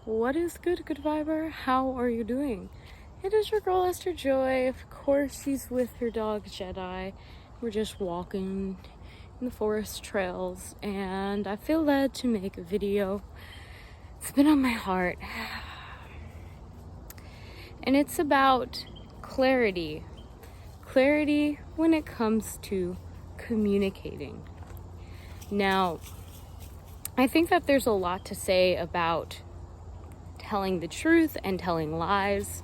What is good viber? How are you doing? It is your girl Esther Joy. Of course, she's with her dog Jedi. We're just walking in the forest trails, and I feel led to make a video. It's been on my heart, and it's about clarity when it comes to communicating. Now, I think that there's a lot to say about telling the truth and telling lies,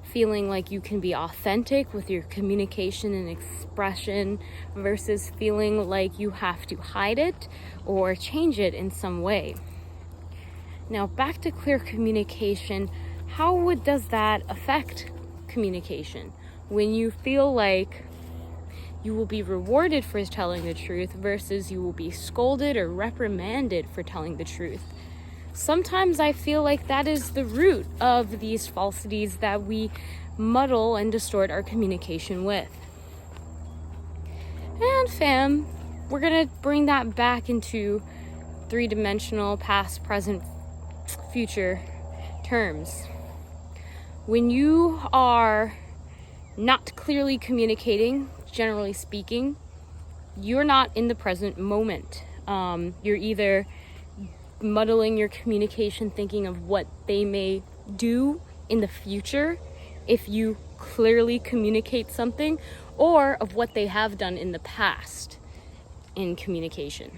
feeling like you can be authentic with your communication and expression versus feeling like you have to hide it or change it in some way. Now, back to clear communication, does that affect communication? When you feel like you will be rewarded for telling the truth versus you will be scolded or reprimanded for telling the truth. Sometimes I feel like that is the root of these falsities that we muddle and distort our communication with. And fam, we're gonna bring that back into three-dimensional past, present, future terms. When you are not clearly communicating, generally speaking, you're not in the present moment. You're either muddling your communication, thinking of what they may do in the future if you clearly communicate something, or of what they have done in the past in communication.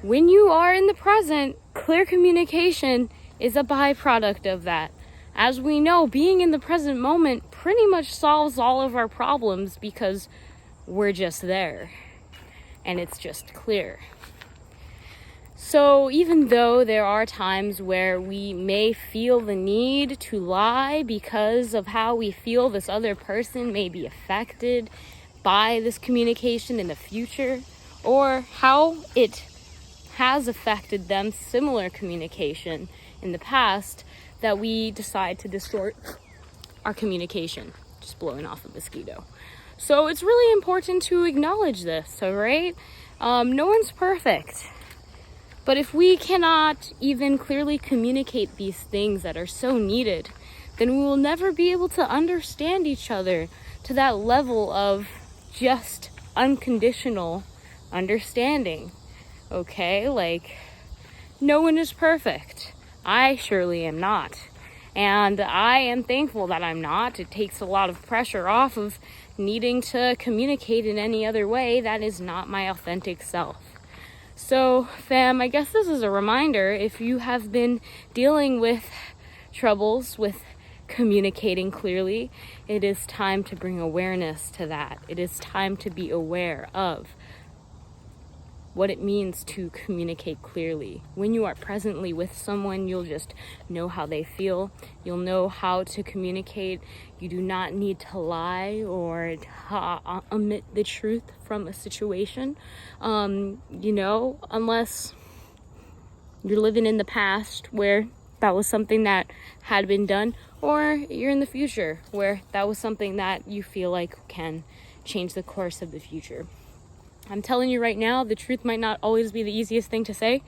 When you are in the present, clear communication is a byproduct of that. As we know, being in the present moment pretty much solves all of our problems because we're just there and it's just clear. So even though there are times where we may feel the need to lie because of how we feel this other person may be affected by this communication in the future, or how it has affected them, similar communication in the past, that we decide to distort our communication. Just blowing off a mosquito. So it's really important to acknowledge this, all right? No one's perfect. But if we cannot even clearly communicate these things that are so needed, then we will never be able to understand each other to that level of just unconditional understanding. Okay? Like, no one is perfect. I surely am not. And I am thankful that I'm not. It takes a lot of pressure off of needing to communicate in any other way that is not my authentic self. So, fam, I guess this is a reminder, if you have been dealing with troubles with communicating clearly, it is time to bring awareness to that. It is time to be aware of what it means to communicate clearly. When you are presently with someone, you'll just know how they feel. You'll know how to communicate. You do not need to lie or omit the truth from a situation, unless you're living in the past where that was something that had been done, or you're in the future where that was something that you feel like can change the course of the future. I'm telling you right now, the truth might not always be the easiest thing to say.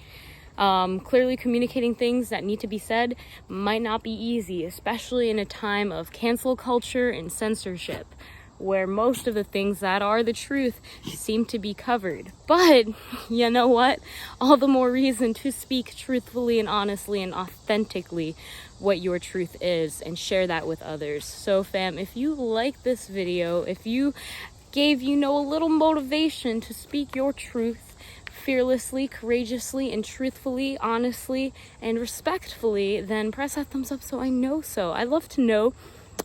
Clearly communicating things that need to be said might not be easy, especially in a time of cancel culture and censorship, where most of the things that are the truth seem to be covered. But you know what? All the more reason to speak truthfully and honestly and authentically what your truth is and share that with others. So fam, if you like this video, if you gave a little motivation to speak your truth fearlessly, courageously, and truthfully, honestly, and respectfully, then press that thumbs up so I know so. I'd love to know.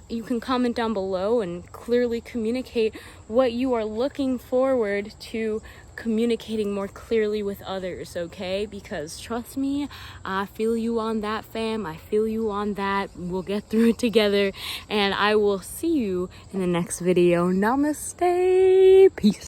You can comment down below and clearly communicate what you are looking forward to communicating more clearly with others, okay? Because trust me, I feel you on that, fam. I feel you on that. We'll get through it together, and I will see you in the next video. Namaste. Peace.